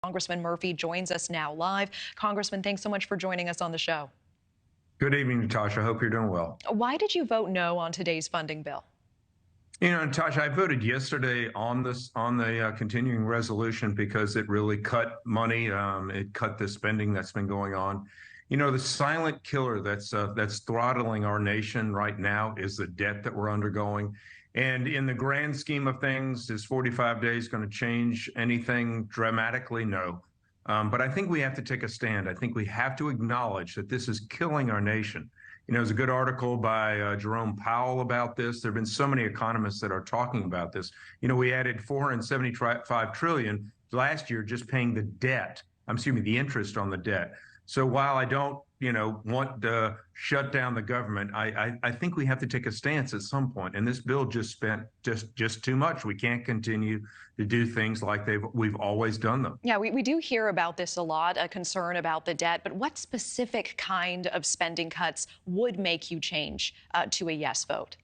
Congressman Murphy joins us now live. Congressman, thanks so much for joining us on the show. Good evening, Natasha. Hope you're doing well. Why did you vote no on today's funding bill? You know, Natasha, I voted yesterday on the continuing resolution because it really cut money. It cut the spending that's been going on. You know, the silent killer that's throttling our nation right now is the debt that we're undergoing. And in the grand scheme of things, is 45 days going to change anything dramatically? No. But I think we have to take a stand. I think we have to acknowledge that this is killing our nation. You know, there's a good article by Jerome Powell about this. There have been so many economists that are talking about this. You know, we added 475 trillion last year just paying the debt. The interest on the debt. So while I don't, want to shut down the government, I think we have to take a stance at some point. And this bill just spent just too much. We can't continue to do things like we've always done them. Yeah, we do hear about this a lot, a concern about the debt. But what specific kind of spending cuts would make you change to a yes vote?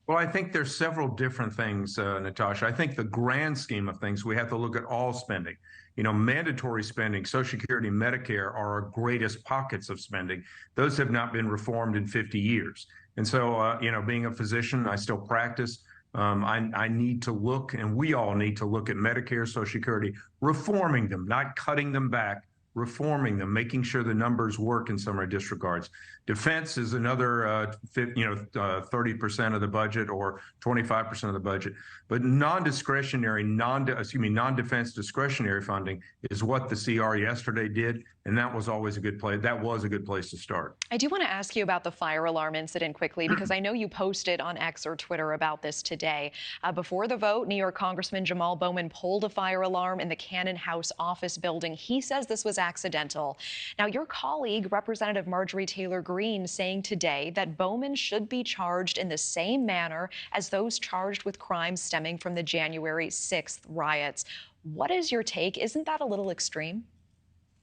Well, I think there's several different things, Natasha. I think the grand scheme of things, we have to look at all spending. You know, mandatory spending, Social Security, Medicare are our greatest pockets of spending. Those have not been reformed in 50 years. And so, being a physician, I still practice. I need to look, and we all need to look at Medicare, Social Security, reforming them, not cutting them back, reforming them, making sure the numbers work in some disregards. Defense is another, 30% of the budget or 25% of the budget. But non-discretionary, non-defense discretionary funding is what the CR yesterday did, and that was always a good play. That was a good place to start. I do want to ask you about the fire alarm incident quickly, because I know you posted on X or Twitter about this today. Before the vote, New York Congressman Jamal Bowman pulled a fire alarm in the Cannon House office building. He says this was accidental. Now, your colleague, Representative Marjorie Taylor Greene, saying today that Bowman should be charged in the same manner as those charged with crimes stemming from the January 6th riots. What is your take? Isn't that a little extreme?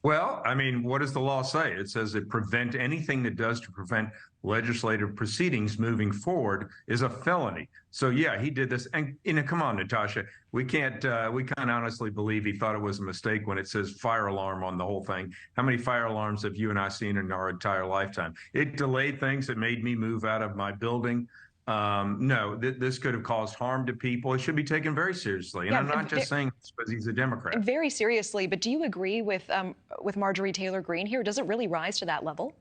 Well, I mean, what does the law say? It says it prevent anything that does to prevent legislative proceedings moving forward is a felony. So yeah, he did this. And come on, Natasha, we can't honestly believe he thought it was a mistake when it says fire alarm on the whole thing. How many fire alarms have you and I seen in our entire lifetime? It delayed things. It made me move out of my building. No, this could have caused harm to people. It should be taken very seriously. And yeah, I'm not just saying this because he's a Democrat. Very seriously, but do you agree with Marjorie Taylor Greene here? Does it really rise to that level?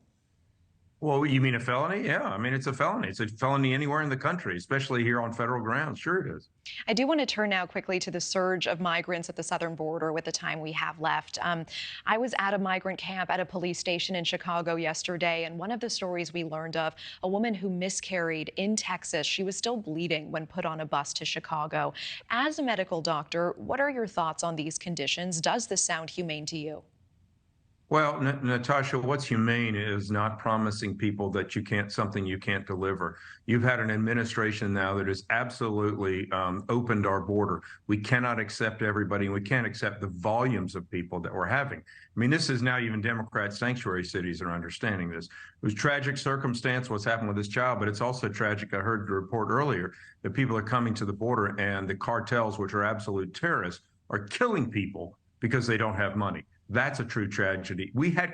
Well, you mean a felony? Yeah, I mean, it's a felony. It's a felony anywhere in the country, especially here on federal ground. Sure it is. I do want to turn now quickly to the surge of migrants at the southern border with the time we have left. I was at a migrant camp at a police station in Chicago yesterday, and one of the stories we learned of a woman who miscarried in Texas. She was still bleeding when put on a bus to Chicago. As a medical doctor, what are your thoughts on these conditions? Does this sound humane to you? Well, Natasha, what's humane is not promising people that something you can't deliver. You've had an administration now that has absolutely opened our border. We cannot accept everybody, and we can't accept the volumes of people that we're having. I mean, this is now even Democrat sanctuary cities are understanding this. It was tragic circumstance what's happened with this child, but it's also tragic. I heard the report earlier that people are coming to the border and the cartels, which are absolute terrorists, are killing people because they don't have money. That's a true tragedy. We had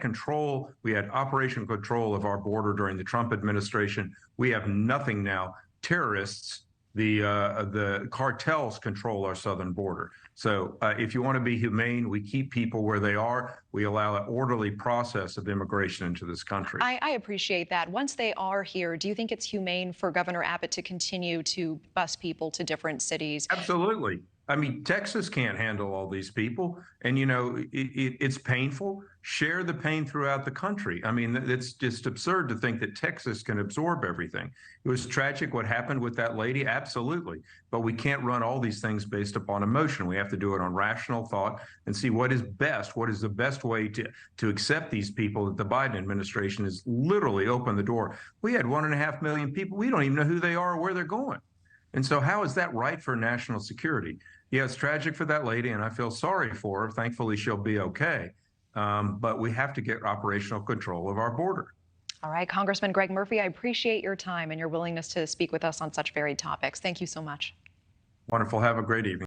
operational control of our border during the Trump administration. We have nothing now. Terrorists, the cartels control our southern border. So if you want to be humane, we keep people where they are. We allow an orderly process of immigration into this country. I appreciate that. Once they are here, do you think it's humane for Governor Abbott to continue to bus people to different cities? Absolutely. I mean, Texas can't handle all these people. And, it's painful. Share the pain throughout the country. I mean, it's just absurd to think that Texas can absorb everything. It was tragic what happened with that lady. Absolutely. But we can't run all these things based upon emotion. We have to do it on rational thought and see what is best. What is the best way to accept these people that the Biden administration has literally opened the door. We had 1.5 million people. We don't even know who they are or where they're going. And so how is that right for national security? Yeah, it's tragic for that lady, and I feel sorry for her. Thankfully, she'll be okay. But we have to get operational control of our border. All right, Congressman Greg Murphy, I appreciate your time and your willingness to speak with us on such varied topics. Thank you so much. Wonderful. Have a great evening.